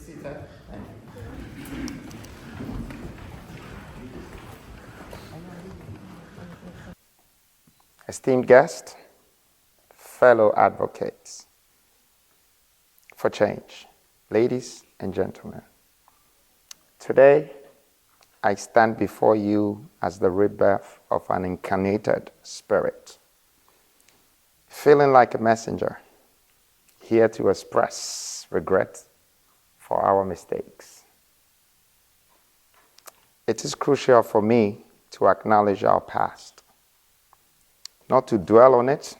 seated. Esteemed guests, fellow advocates for change, ladies and gentlemen, today I stand before you as the rebirth of an incarnated spirit, feeling like a messenger, here to express regret for our mistakes. It is crucial for me to acknowledge our past, not to dwell on it,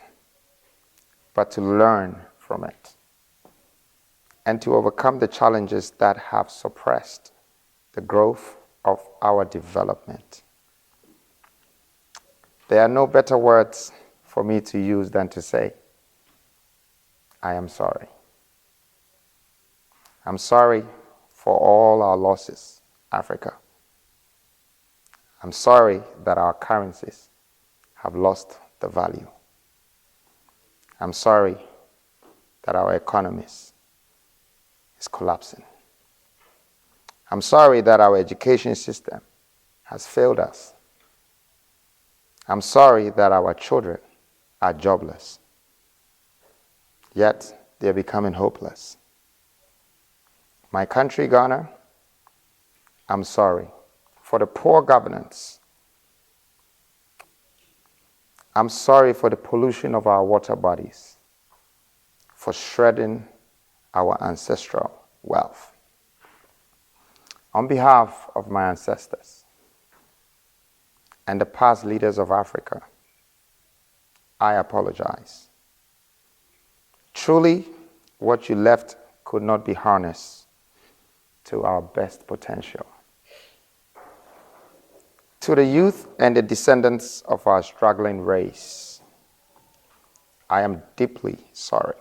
but to learn from it, and to overcome the challenges that have suppressed the growth of our development. There are no better words for me to use than to say, I am sorry. I'm sorry for all our losses, Africa. I'm sorry that our currencies have lost the value. I'm sorry that our economies is collapsing. I'm sorry that our education system has failed us. I'm sorry that our children are jobless, yet they're becoming hopeless. My country, Ghana, I'm sorry for the poor governance. I'm sorry for the pollution of our water bodies, for shredding our ancestral wealth. On behalf of my ancestors and the past leaders of Africa, I apologize. Truly, what you left could not be harnessed to our best potential. To the youth and the descendants of our struggling race, I am deeply sorry,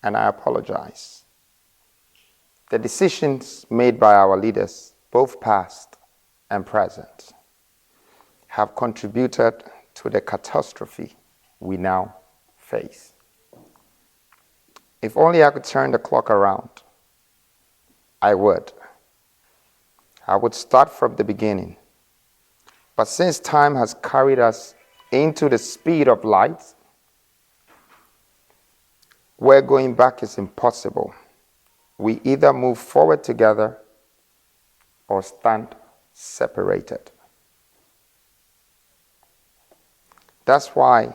and I apologize. The decisions made by our leaders, both past and present, have contributed to the catastrophe we now face. If only I could turn the clock around, I would. I would start from the beginning. But since time has carried us into the speed of light, where going back is impossible, we either move forward together or stand separated. That's why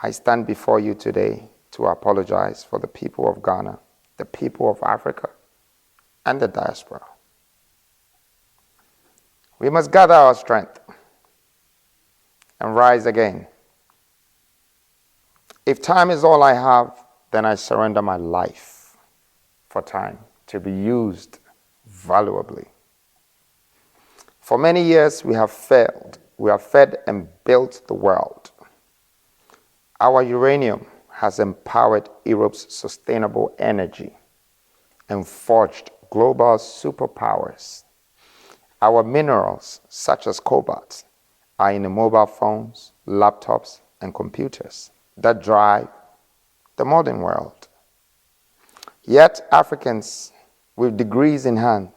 I stand before you today to apologize for the people of Ghana, the people of Africa, and the diaspora. We must gather our strength and rise again. If time is all I have, then I surrender my life for time to be used valuably. For many years we have failed. We have fed and built the world. Our uranium has empowered Europe's sustainable energy and forged global superpowers. Our minerals, such as cobalt, are in the mobile phones, laptops, and computers that drive the modern world. Yet Africans with degrees in hand,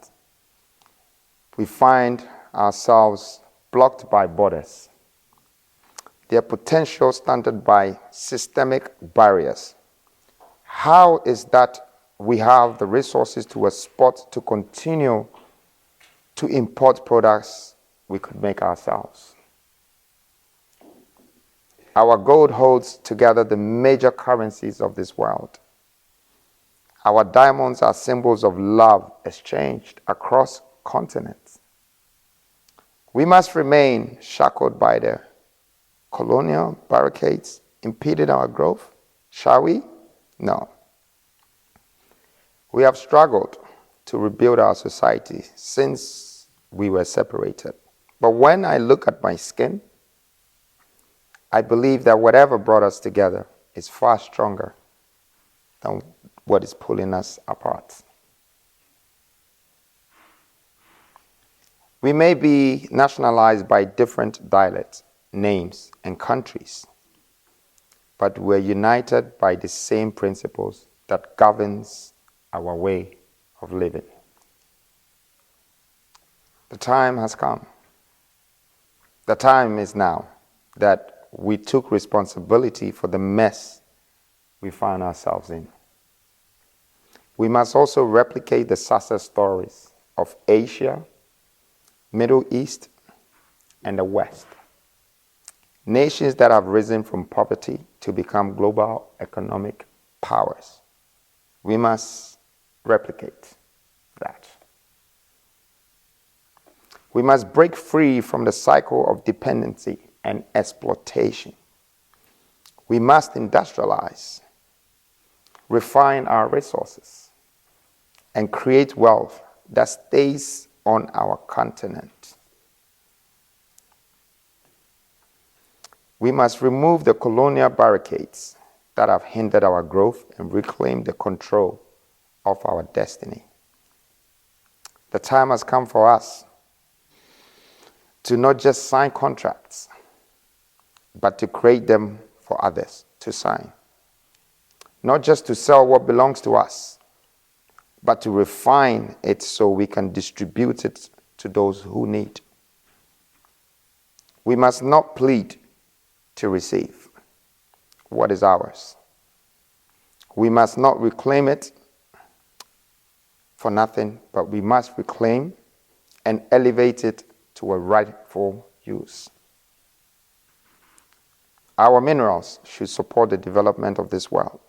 we find ourselves blocked by borders, their potential stunted by systemic barriers. How is that we have the resources to export to continue to import products we could make ourselves? Our gold holds together the major currencies of this world. Our diamonds are symbols of love exchanged across continents. We must remain shackled by the colonial barricades impeding our growth, shall we? No. We have struggled to rebuild our society since we were separated. But when I look at my skin, I believe that whatever brought us together is far stronger than what is pulling us apart. We may be nationalized by different dialects, names, and countries, but we're united by the same principles that governs our way of living. The time has come. The time is now that we took responsibility for the mess we find ourselves in. We must also replicate the success stories of Asia, Middle East, and the West. Nations that have risen from poverty to become global economic powers. We must replicate that. We must break free from the cycle of dependency and exploitation. We must industrialize, refine our resources, and create wealth that stays on our continent. We must remove the colonial barricades that have hindered our growth and reclaim the control of our destiny. The time has come for us to not just sign contracts, but to create them for others to sign. Not just to sell what belongs to us, but to refine it so we can distribute it to those who need. We must not plead to receive what is ours. We must not reclaim it for nothing, but we must reclaim and elevate it to a rightful use. Our minerals should support the development of this world.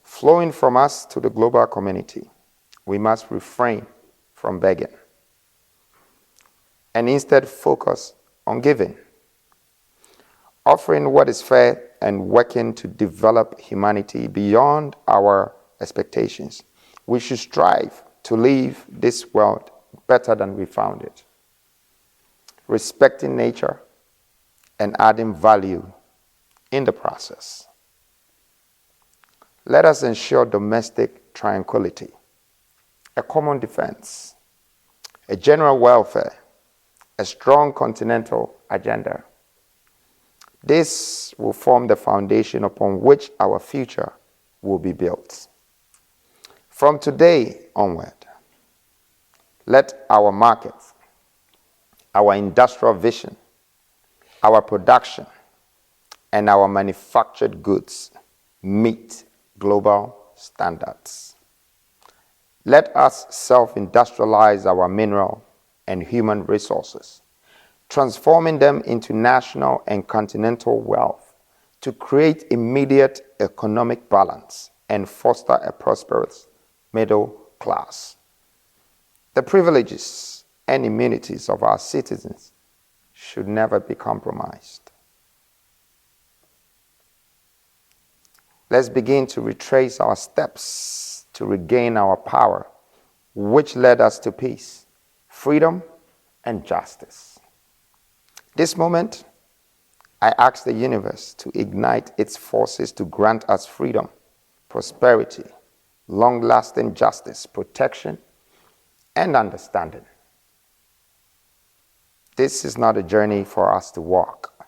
Flowing from us to the global community, we must refrain from begging and instead focus on giving, offering what is fair and working to develop humanity beyond our expectations. We should strive to leave this world better than we found it, respecting nature and adding value in the process. Let us ensure domestic tranquility, a common defense, a general welfare, a strong continental agenda. This will form the foundation upon which our future will be built. From today onward, let our markets, our industrial vision, our production, and our manufactured goods meet global standards. Let us self-industrialize our mineral and human resources, transforming them into national and continental wealth to create immediate economic balance and foster a prosperous middle class. The privileges and immunities of our citizens should never be compromised. Let's begin to retrace our steps to regain our power, which led us to peace, freedom, and justice. This moment, I ask the universe to ignite its forces to grant us freedom, prosperity, long-lasting justice, protection, and understanding. This is not a journey for us to walk,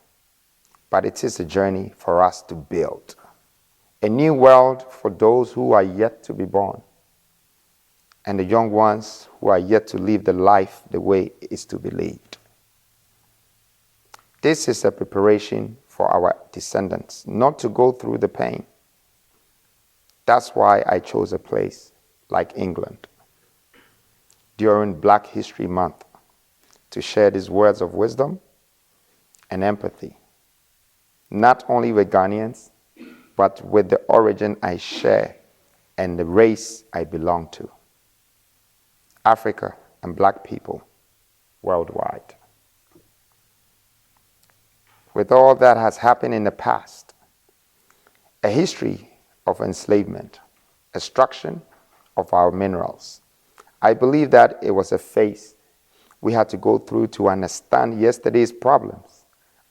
but it is a journey for us to build. A new world for those who are yet to be born, and the young ones who are yet to live the life the way it is to be lived. This is a preparation for our descendants, not to go through the pain. That's why I chose a place like England during Black History Month to share these words of wisdom and empathy, not only with Ghanaians, but with the origin I share and the race I belong to, Africa and Black people worldwide. With all that has happened in the past, a history of enslavement, extraction of our minerals, I believe that it was a phase we had to go through to understand yesterday's problems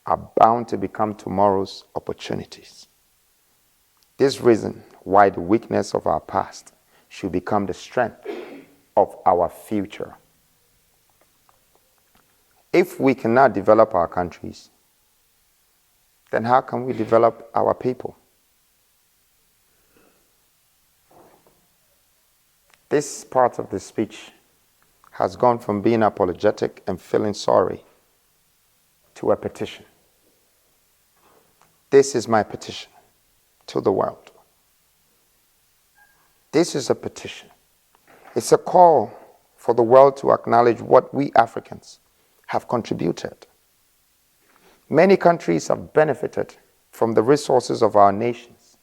are bound to become tomorrow's opportunities. This reason why the weakness of our past should become the strength of our future. If we cannot develop our countries, then how can we develop our people? This part of the speech has gone from being apologetic and feeling sorry to a petition. This is my petition to the world. This is a petition. It's a call for the world to acknowledge what we Africans have contributed. Many countries have benefited from the resources of our nations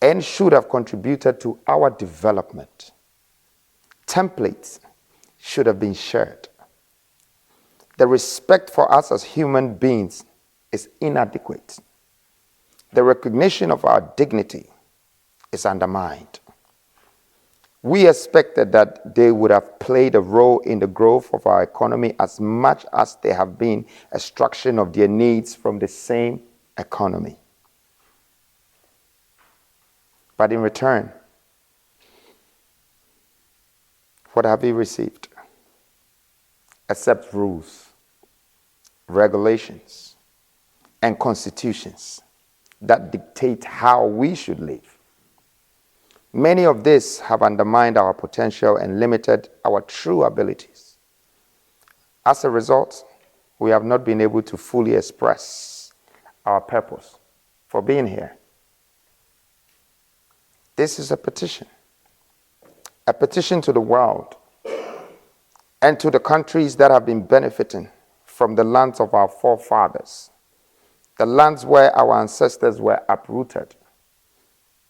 and should have contributed to our development. Templates should have been shared. The respect for us as human beings is inadequate. The recognition of our dignity is undermined. We expected that they would have played a role in the growth of our economy as much as they have been extraction of their needs from the same economy. But in return, what have we received? Except rules, regulations, and constitutions that dictate how we should live. Many of these have undermined our potential and limited our true abilities. As a result, we have not been able to fully express our purpose for being here. This is a petition to the world and to the countries that have been benefiting from the lands of our forefathers, the lands where our ancestors were uprooted,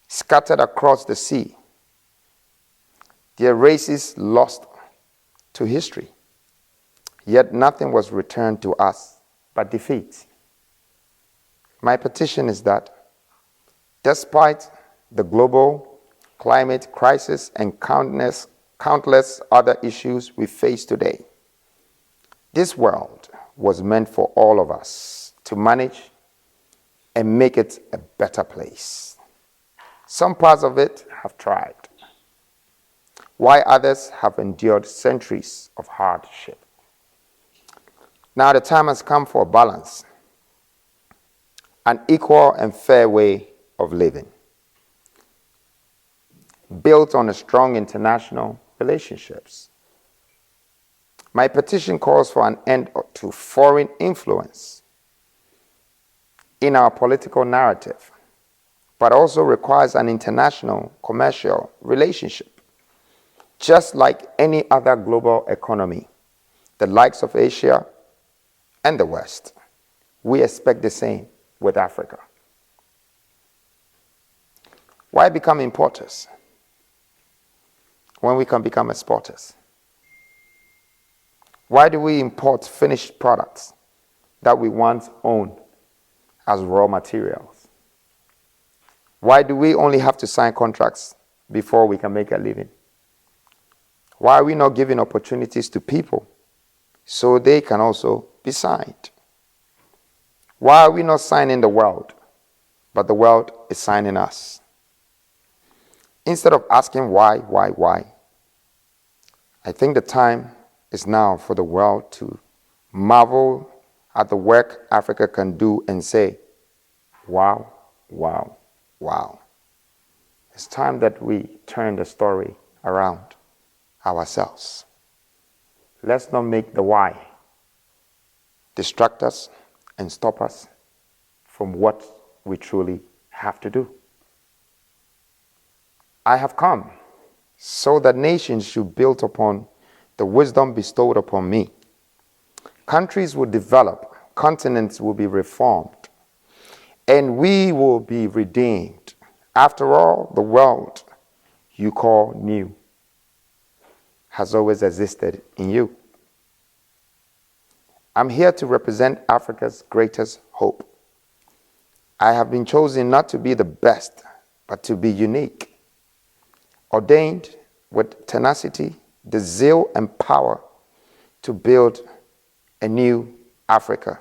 scattered across the sea, their races lost to history, yet nothing was returned to us but defeat. My petition is that, despite the global climate crisis and countless other issues we face today, this world was meant for all of us to manage and make it a better place. Some parts of it have thrived, while others have endured centuries of hardship. Now the time has come for a balance, an equal and fair way of living, built on strong international relationships. My petition calls for an end to foreign influence in our political narrative, but also requires an international commercial relationship. Just like any other global economy, the likes of Asia and the West, we expect the same with Africa. Why become importers when we can become exporters? Why do we import finished products that we once owned as raw materials? Why do we only have to sign contracts before we can make a living? Why are we not giving opportunities to people so they can also be signed? Why are we not signing the world, but the world is signing us? Instead of asking why, I think the time is now for the world to marvel at the work Africa can do and say, wow, wow, wow. It's time that we turn the story around ourselves. Let's not make the why distract us and stop us from what we truly have to do. I have come so that nations should build upon the wisdom bestowed upon me. Countries will develop, continents will be reformed, and we will be redeemed. After all, the world you call new has always existed in you. I'm here to represent Africa's greatest hope. I have been chosen not to be the best, but to be unique, ordained with tenacity, the zeal and power to build a new Africa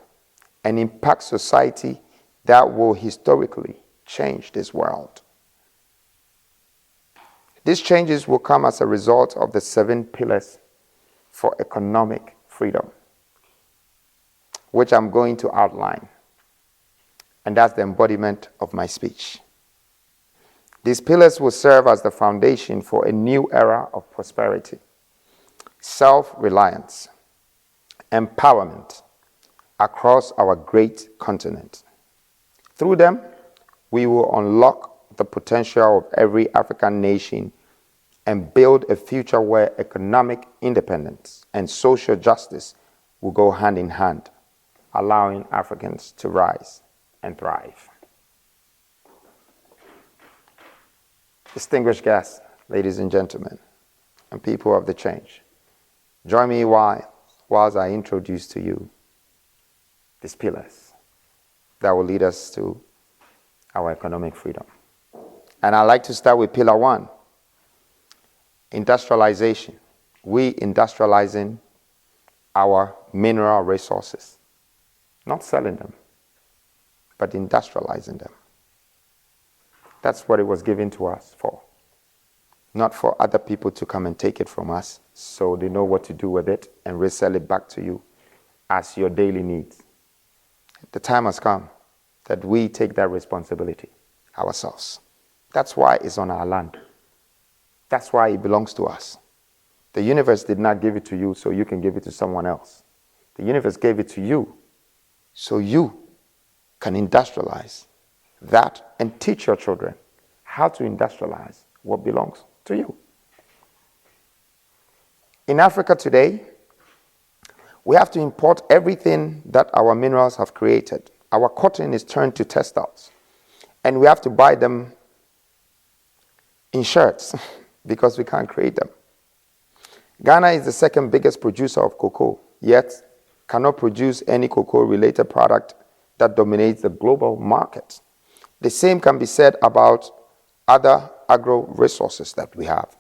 and impact society that will historically change this world. These changes will come as a result of the 7 pillars for economic freedom, which I'm going to outline. And that's the embodiment of my speech. These pillars will serve as the foundation for a new era of prosperity, self-reliance, empowerment across our great continent. Through them, we will unlock the potential of every African nation and build a future where economic independence and social justice will go hand in hand, allowing Africans to rise and thrive. Distinguished guests, ladies and gentlemen, and people of the change, join me whilst I introduce to you these pillars that will lead us to our economic freedom. And I'd like to start with pillar 1, industrialization. We industrializing our mineral resources, not selling them, but industrializing them. That's what it was given to us for. Not for other people to come and take it from us so they know what to do with it and resell it back to you as your daily needs. The time has come that we take that responsibility ourselves. That's why it's on our land. That's why it belongs to us. The universe did not give it to you so you can give it to someone else. The universe gave it to you so you can industrialize that and teach your children how to industrialize what belongs to you. In Africa today, we have to import everything that our minerals have created. Our cotton is turned to textiles, and we have to buy them in shirts because we can't create them. Ghana is the second biggest producer of cocoa, yet cannot produce any cocoa-related product that dominates the global market. The same can be said about other agro-resources that we have.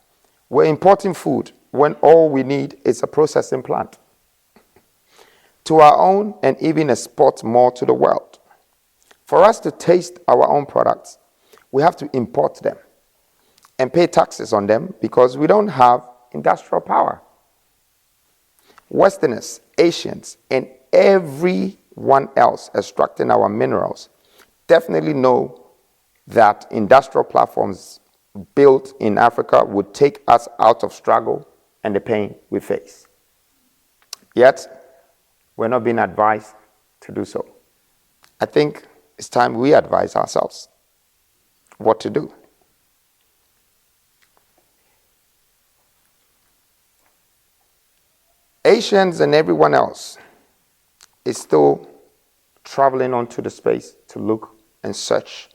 We're importing food when all we need is a processing plant to our own and even export more to the world. For us to taste our own products, we have to import them and pay taxes on them because we don't have industrial power. Westerners, Asians, and everyone else extracting our minerals definitely know that industrial platforms built in Africa would take us out of struggle and the pain we face. Yet, we're not being advised to do so. I think it's time we advise ourselves what to do. Asians and everyone else is still traveling onto the space to look and search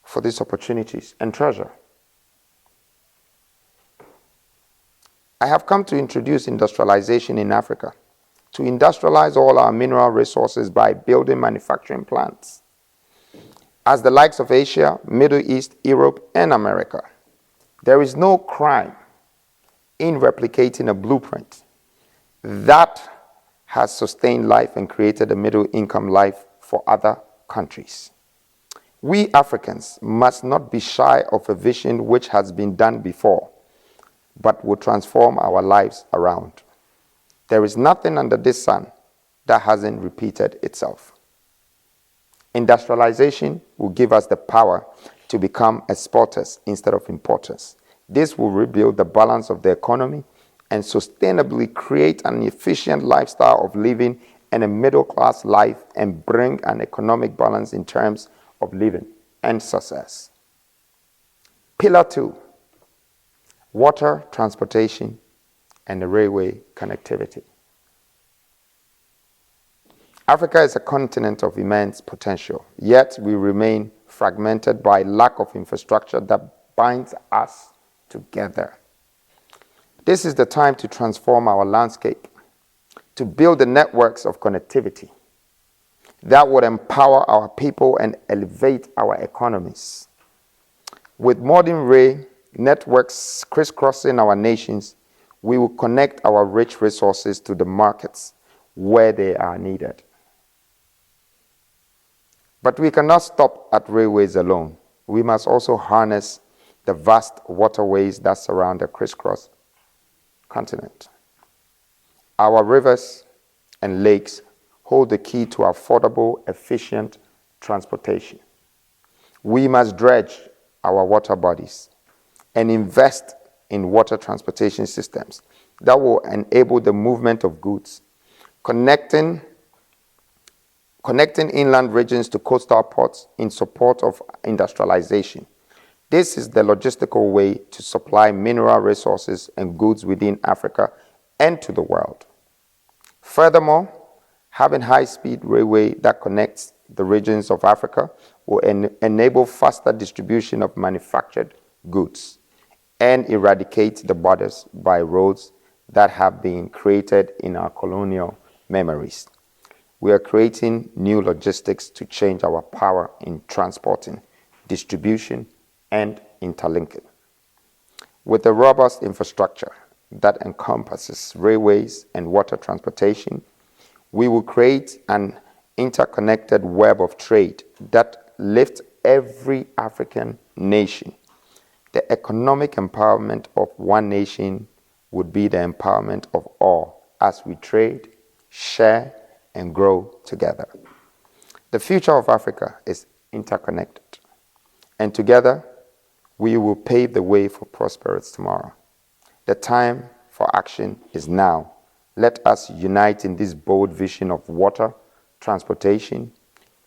for these opportunities and treasure. I have come to introduce industrialization in Africa, to industrialize all our mineral resources by building manufacturing plants. As the likes of Asia, Middle East, Europe, and America, there is no crime in replicating a blueprint that has sustained life and created a middle-income life for other countries. We Africans must not be shy of a vision which has been done before, but will transform our lives around. There is nothing under this sun that hasn't repeated itself. Industrialization will give us the power to become exporters instead of importers. This will rebuild the balance of the economy and sustainably create an efficient lifestyle of living and a middle-class life and bring an economic balance in terms of living and success. Pillar 2, water, transportation, and the railway connectivity. Africa is a continent of immense potential, yet we remain fragmented by lack of infrastructure that binds us together. This is the time to transform our landscape, to build the networks of connectivity that would empower our people and elevate our economies. With modern rail networks crisscrossing our nations, we will connect our rich resources to the markets where they are needed. But we cannot stop at railways alone. We must also harness the vast waterways that surround the crisscross continent. Our rivers and lakes hold the key to affordable, efficient transportation. We must dredge our water bodies and invest in water transportation systems that will enable the movement of goods, connecting inland regions to coastal ports in support of industrialization. This is the logistical way to supply mineral resources and goods within Africa and to the world. Furthermore, having high-speed railway that connects the regions of Africa will enable faster distribution of manufactured goods and eradicate the borders by roads that have been created in our colonial memories. We are creating new logistics to change our power in transporting, distribution, and interlinking. With a robust infrastructure that encompasses railways and water transportation, we will create an interconnected web of trade that lifts every African nation. The economic empowerment of one nation would be the empowerment of all as we trade, share, and grow together. The future of Africa is interconnected, and together we will pave the way for prosperous tomorrow. The time for action is now. Let us unite in this bold vision of water, transportation,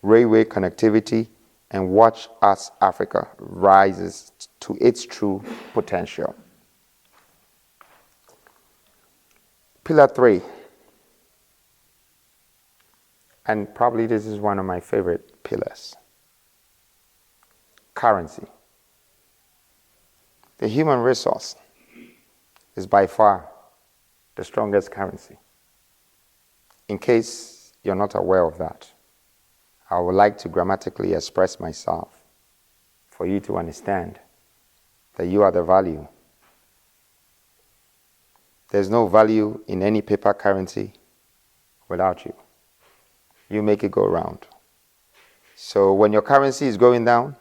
railway connectivity, and watch as Africa rises to its true potential. Pillar 3, and probably this is one of my favorite pillars: currency. The human resource is by far the strongest currency. In case you're not aware of that, I would like to grammatically express myself for you to understand that you are the value. There's no value in any paper currency without you. You make it go round. So when your currency is going down,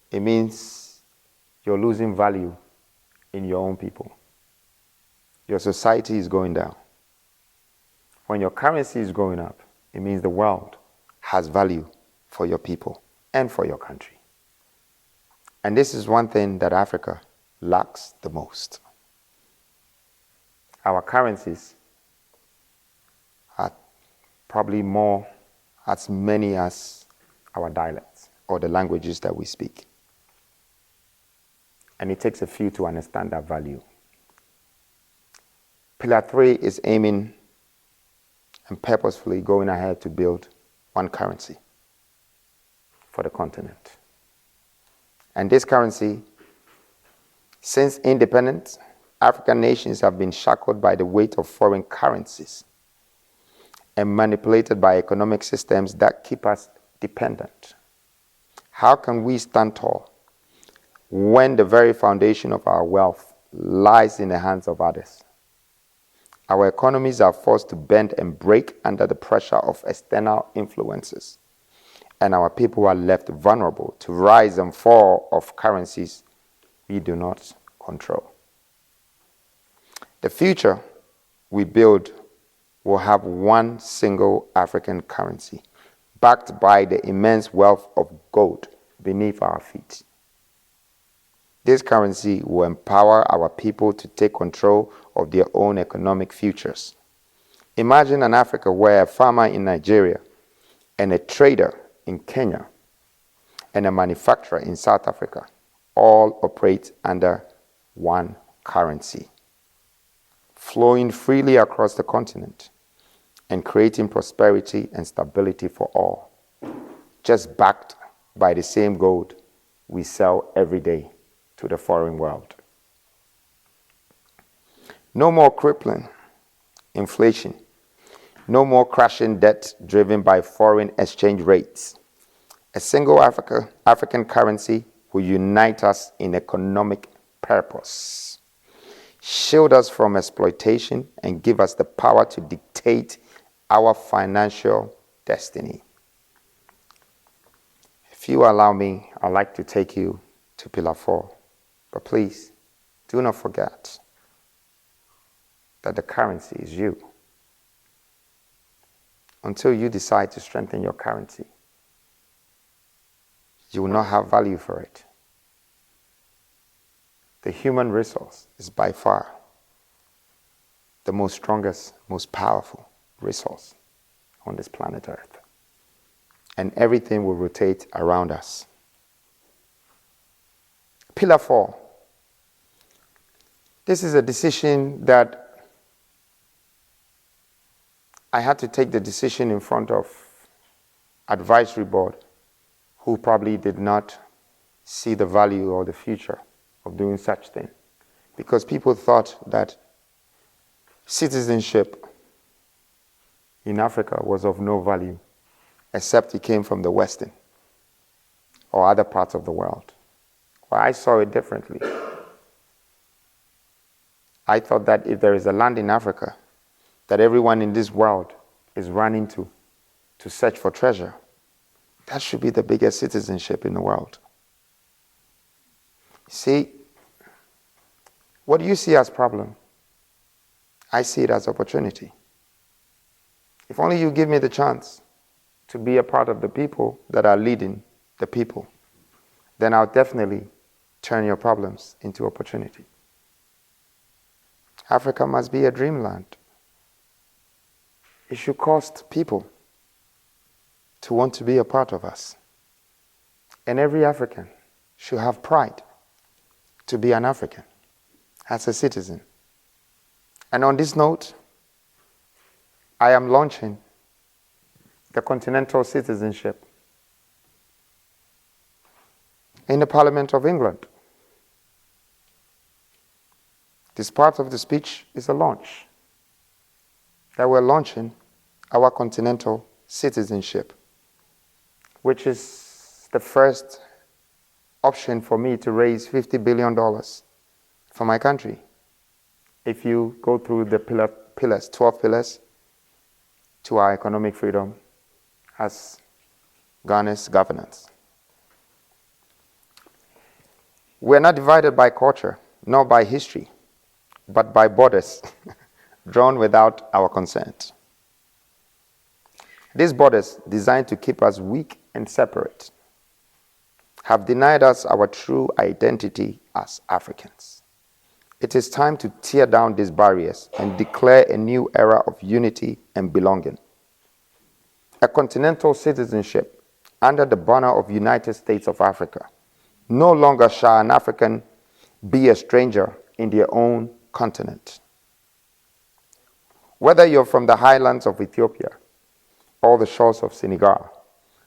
it means you're losing value in your own people. Your society is going down. When your currency is going up, it means the world has value for your people and for your country. And this is one thing that Africa lacks the most. Our currencies are probably more, as many as our dialects or the languages that we speak. And it takes a few to understand that value. Pillar 3 is aiming and purposefully going ahead to build one currency for the continent. And this currency, since independence, African nations have been shackled by the weight of foreign currencies and manipulated by economic systems that keep us dependent. How can we stand tall when the very foundation of our wealth lies in the hands of others? Our economies are forced to bend and break under the pressure of external influences, and our people are left vulnerable to rise and fall of currencies we do not control. The future we build will have one single African currency, backed by the immense wealth of gold beneath our feet. This currency will empower our people to take control of their own economic futures. Imagine an Africa where a farmer in Nigeria and a trader in Kenya and a manufacturer in South Africa all operate under one currency, flowing freely across the continent and creating prosperity and stability for all, just backed by the same gold we sell every day to the foreign world. No more crippling inflation. No more crashing debt driven by foreign exchange rates. A single African currency will unite us in economic purpose, shield us from exploitation, and give us the power to dictate our financial destiny. If you allow me, I'd like to take you to Pillar 4. But please, do not forget that the currency is you. Until you decide to strengthen your currency, you will not have value for it. the human resource is by far the most strongest, most powerful resource on this planet Earth. And everything will rotate around us. Pillar 4. This is a decision that I had to take the decision in front of advisory board who probably did not see the value or the future of doing such thing. Because people thought that citizenship in Africa was of no value except it came from the Western or other parts of the world. Well, I saw it differently. I thought that if there is a land in Africa that everyone in this world is running to search for treasure, that should be the biggest citizenship in the world. See, what you see as problem, I see it as opportunity. If only you give me the chance to be a part of the people that are leading the people, then I'll definitely turn your problems into opportunity. Africa must be a dreamland. It should cost people to want to be a part of us. And every African should have pride to be an African as a citizen. And on this note, I am launching the continental citizenship in the Parliament of England. This part of the speech is a launch, that we're launching our continental citizenship, which is the first option for me to raise $50 billion for my country. If you go through the pillars, 12 pillars to our economic freedom as Ghana's governance. We're not divided by culture, nor by history, but by borders drawn without our consent. These borders, designed to keep us weak and separate, have denied us our true identity as Africans. It is time to tear down these barriers and declare a new era of unity and belonging. A continental citizenship under the banner of United States of Africa. No longer shall an African be a stranger in their own continent. Whether you're from the highlands of Ethiopia or the shores of Senegal,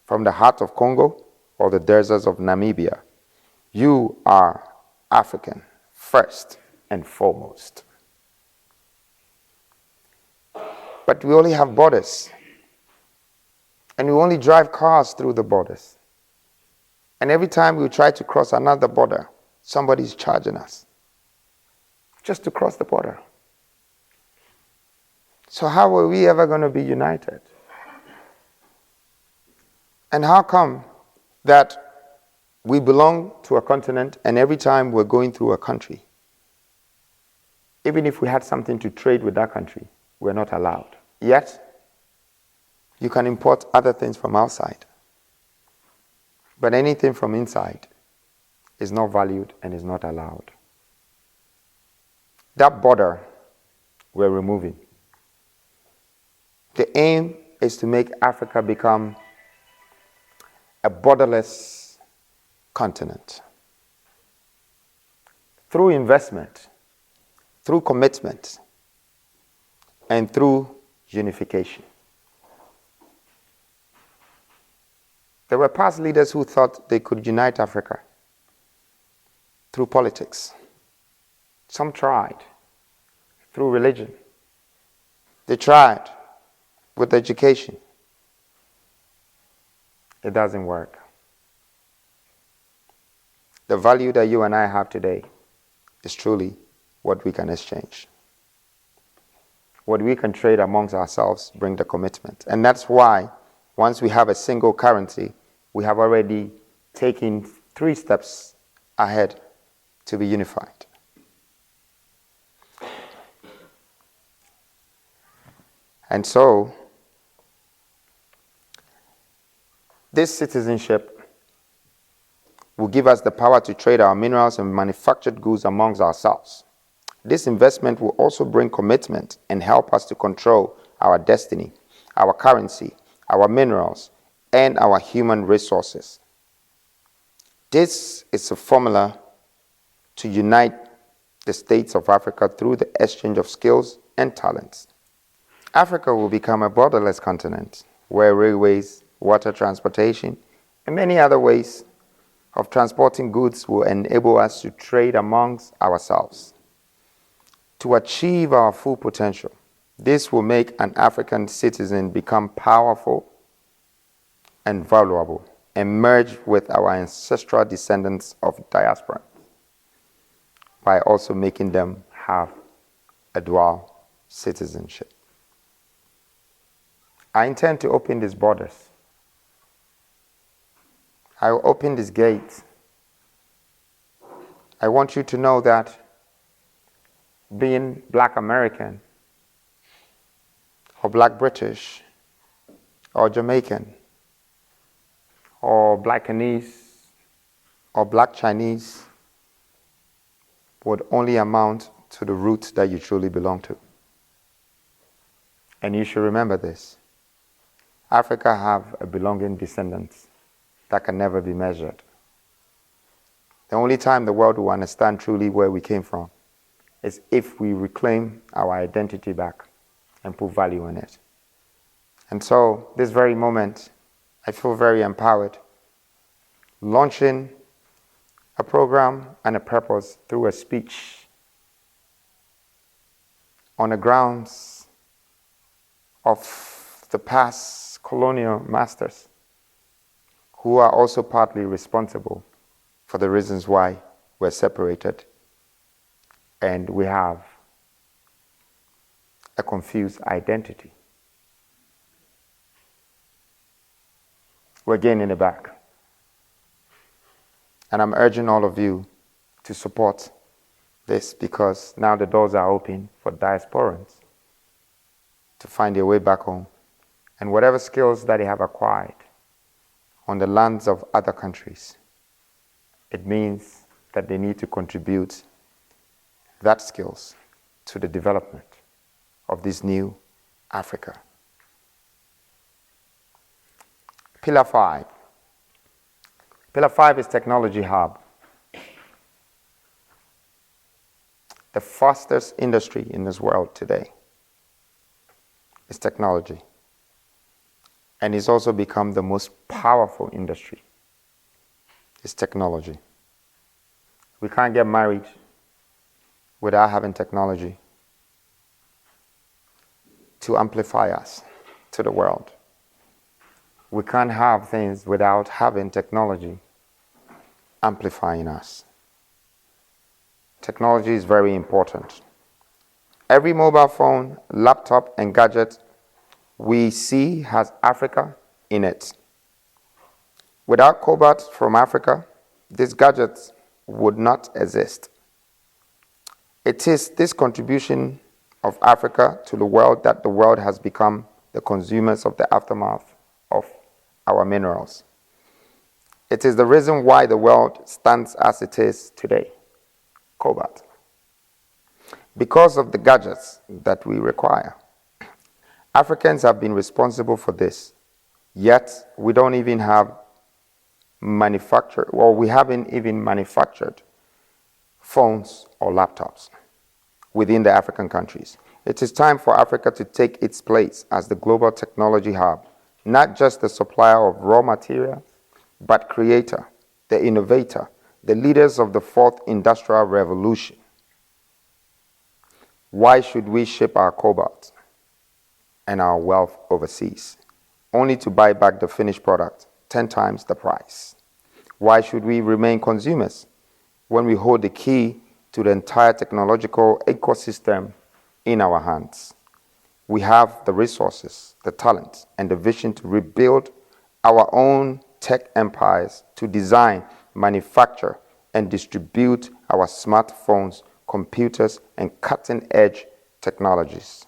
from the heart of Congo or the deserts of Namibia, you are African first and foremost. But we only have borders, and we only drive cars through the borders. And every time we try to cross another border, somebody's charging us just to cross the border. So how are we ever going to be united? And how come that we belong to a continent, and every time we're going through a country, even if we had something to trade with that country, we're not allowed? Yet, you can import other things from outside. But anything from inside is not valued and is not allowed. That border we're removing. The aim is to make Africa become a borderless continent. Through investment, through commitment, and through unification. There were past leaders who thought they could unite Africa through politics. Some tried through religion. They tried with education. It doesn't work. The value that you and I have today is truly what we can exchange. What we can trade amongst ourselves bring the commitment. And that's why once we have a single currency, we have already taken 3 steps ahead to be unified. And so, this citizenship will give us the power to trade our minerals and manufactured goods amongst ourselves. This investment will also bring commitment and help us to control our destiny, our currency, our minerals, and our human resources. This is a formula to unite the states of Africa through the exchange of skills and talents. Africa will become a borderless continent where railways, water transportation, and many other ways of transporting goods will enable us to trade amongst ourselves. To achieve our full potential, this will make an African citizen become powerful and valuable and merge with our ancestral descendants of diaspora by also making them have a dual citizenship. I intend to open these borders. I will open these gates. I want you to know that being Black American or Black British or Jamaican or Black Canese or Black Chinese would only amount to the root that you truly belong to. And you should remember this. Africa have a belonging descendants that can never be measured. The only time the world will understand truly where we came from is if we reclaim our identity back and put value in it. And so, this very moment, I feel very empowered, launching a program and a purpose through a speech on the grounds of the past colonial masters who are also partly responsible for the reasons why we're separated and we have a confused identity. We're gaining it back. And I'm urging all of you to support this because now the doors are open for diasporans to find their way back home. And whatever skills that they have acquired on the lands of other countries, it means that they need to contribute that skills to the development of this new Africa. Pillar 5. Pillar 5 is technology hub. The fastest industry in this world today is technology. And it's also become the most powerful industry. It's technology. We can't get married without having technology to amplify us to the world. We can't have things without having technology amplifying us. Technology is very important. Every mobile phone, laptop, and gadget we see has Africa in it. Without cobalt from Africa, these gadgets would not exist. It is this contribution of Africa to the world that the world has become the consumers of the aftermath of our minerals. It is the reason why the world stands as it is today, cobalt. Because of the gadgets that we require. Africans have been responsible for this, yet we don't even have we haven't even manufactured phones or laptops within the African countries. It is time for Africa to take its place as the global technology hub, not just the supplier of raw materials, but creator, the innovator, the leaders of the fourth industrial revolution. Why should we ship our cobalt and our wealth overseas, only to buy back the finished product 10 times the price? Why should we remain consumers when we hold the key to the entire technological ecosystem in our hands? We have the resources, the talent, and the vision to rebuild our own tech empires, to design, manufacture, and distribute our smartphones, computers, and cutting-edge technologies.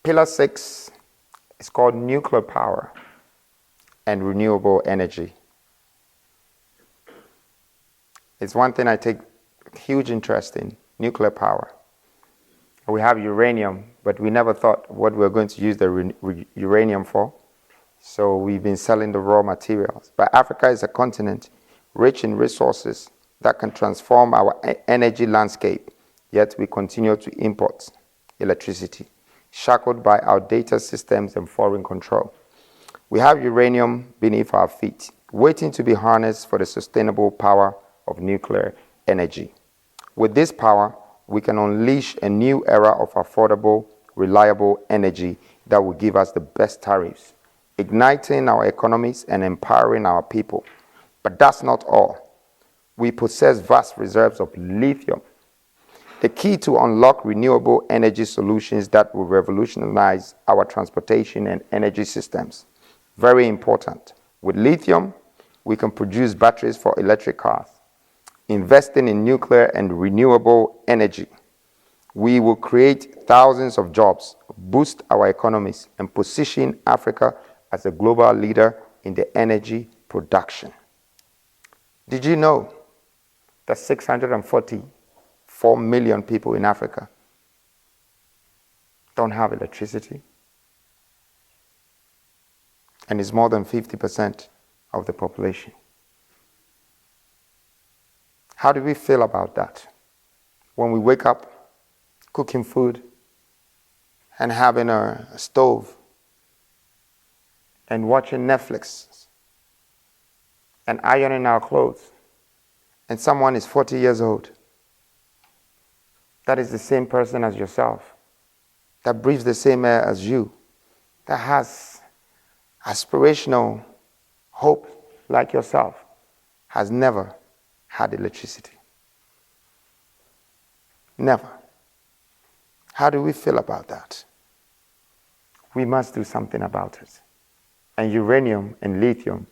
Pillar 6 is called nuclear power and renewable energy. It's one thing I take huge interest in, nuclear power. We have uranium, but we never thought what we were going to use the uranium for. So we've been selling the raw materials. But Africa is a continent rich in resources that can transform our energy landscape, yet we continue to import electricity, shackled by outdated systems and foreign control. We have uranium beneath our feet, waiting to be harnessed for the sustainable power of nuclear energy. With this power, we can unleash a new era of affordable, reliable energy that will give us the best tariffs, igniting our economies and empowering our people. But that's not all. We possess vast reserves of lithium, the key to unlock renewable energy solutions that will revolutionize our transportation and energy systems. Very important. With lithium, we can produce batteries for electric cars. Investing in nuclear and renewable energy, we will create thousands of jobs, boost our economies, and position Africa as a global leader in the energy production. Did you know that 644 million people in Africa don't have electricity? And it's more than 50% of the population. How do we feel about that? When we wake up, cooking food, and having a stove, and watching Netflix, and ironing our clothes, and someone is 40 years old, that is the same person as yourself, that breathes the same air as you, that has aspirational hope like yourself, has never had electricity. Never. How do we feel about that? We must do something about it. And uranium and lithium,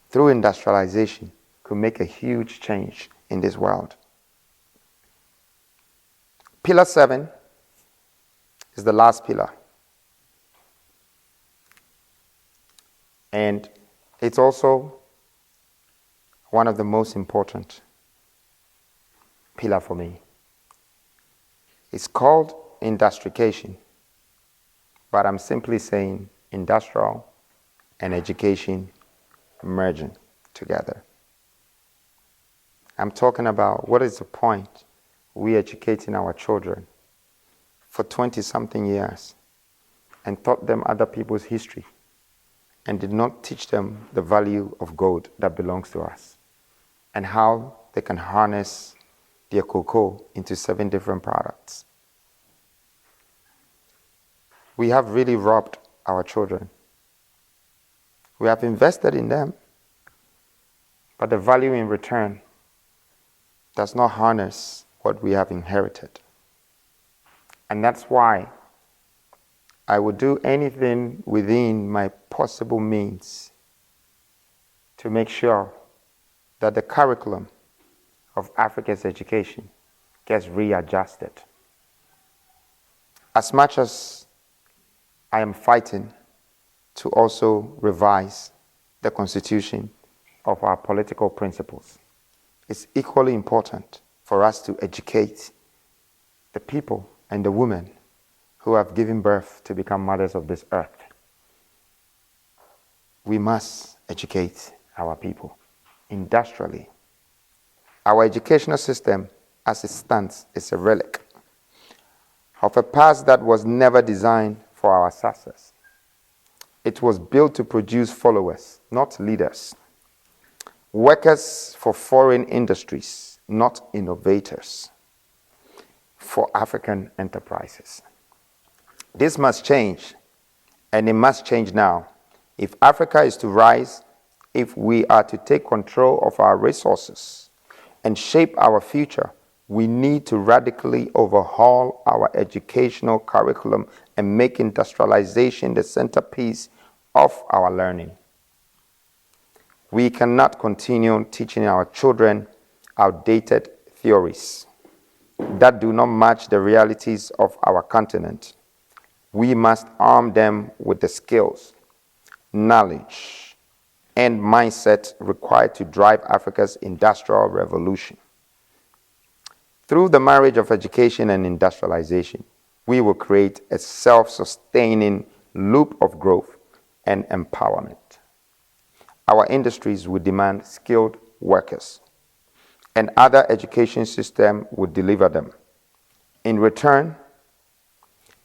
through industrialization, could make a huge change in this world. Pillar 7 is the last pillar. And it's also one of the most important pillar for me. It's called industrialization, but I'm simply saying industrial and education merging together. I'm talking about what is the point we educating our children for 20-something years and taught them other people's history and did not teach them the value of gold that belongs to us and how they can harness their cocoa into 7 different products. We have really robbed our children. We have invested in them, but the value in return does not harness what we have inherited. And that's why I would do anything within my possible means to make sure that the curriculum of Africa's education gets readjusted. As much as I am fighting to also revise the constitution of our political principles, it's equally important for us to educate the people and the women who have given birth to become mothers of this earth. We must educate our people industrially. Our educational system, as it stands, is a relic of a past that was never designed for our success. It was built to produce followers, not leaders. Workers for foreign industries, not innovators for African enterprises. This must change, and it must change now. If Africa is to rise, if we are to take control of our resources and shape our future, we need to radically overhaul our educational curriculum and make industrialization the centerpiece of our learning. We cannot continue teaching our children outdated theories that do not match the realities of our continent. We must arm them with the skills, knowledge, and mindset required to drive Africa's industrial revolution. Through the marriage of education and industrialization, we will create a self-sustaining loop of growth and empowerment. Our industries will demand skilled workers, and other education system would deliver them. In return,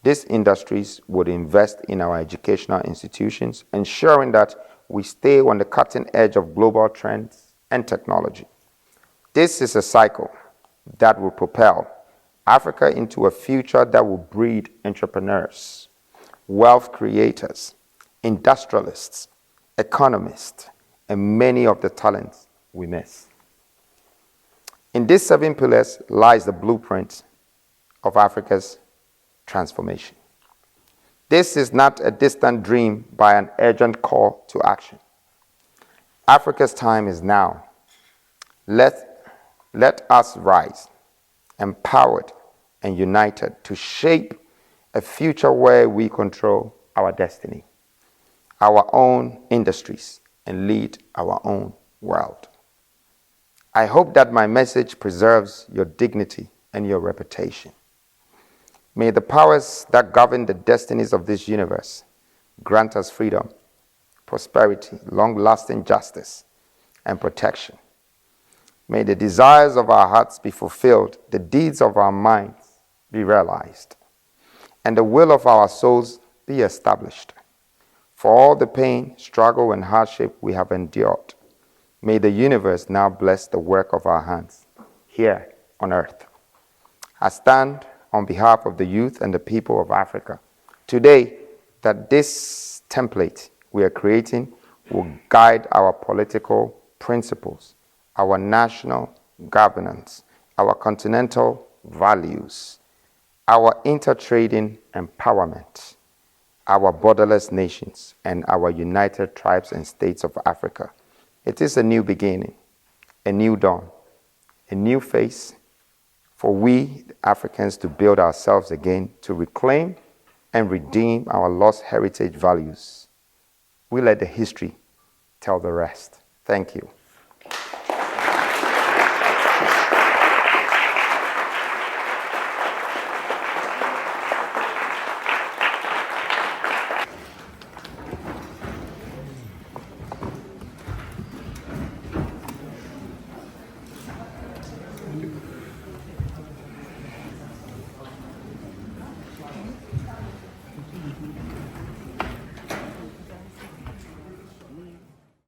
these industries would invest in our educational institutions, ensuring that we stay on the cutting edge of global trends and technology. This is a cycle that will propel Africa into a future that will breed entrepreneurs, wealth creators, industrialists, economists, and many of the talents we miss. In these 7 pillars lies the blueprint of Africa's transformation. This is not a distant dream by an urgent call to action. Africa's time is now. Let us rise, empowered and united, to shape a future where we control our destiny, our own industries, and lead our own world. I hope that my message preserves your dignity and your reputation. May the powers that govern the destinies of this universe grant us freedom, prosperity, long-lasting justice, and protection. May the desires of our hearts be fulfilled, the deeds of our minds be realized, and the will of our souls be established. For all the pain, struggle, and hardship we have endured, may the universe now bless the work of our hands here on earth. I stand on behalf of the youth and the people of Africa today that this template we are creating will guide our political principles, our national governance, our continental values, our intertrading empowerment, our borderless nations, and our united tribes and states of Africa. It is a new beginning, a new dawn, a new face for we Africans to build ourselves again, to reclaim and redeem our lost heritage values. We let the history tell the rest. Thank you.